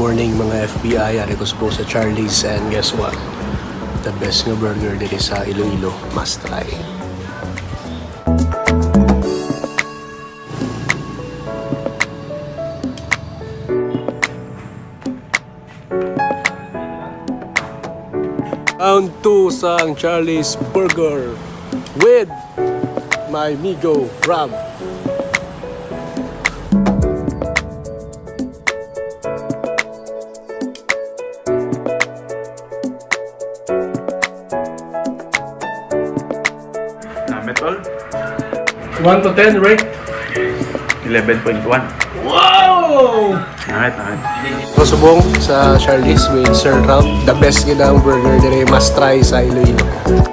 morning mga FBI, ari ko po sa Charlie's, and guess what? The best nga burger dito sa Iloilo, must try. Round 2 sa Charlie's Burger with my Migo Rob. Metol 1 to 10, rate? 11.1. Wow! Alright. Subong sa Charlie's with Sir Rob, the best gina ang burger dire, must try sa Iloilo.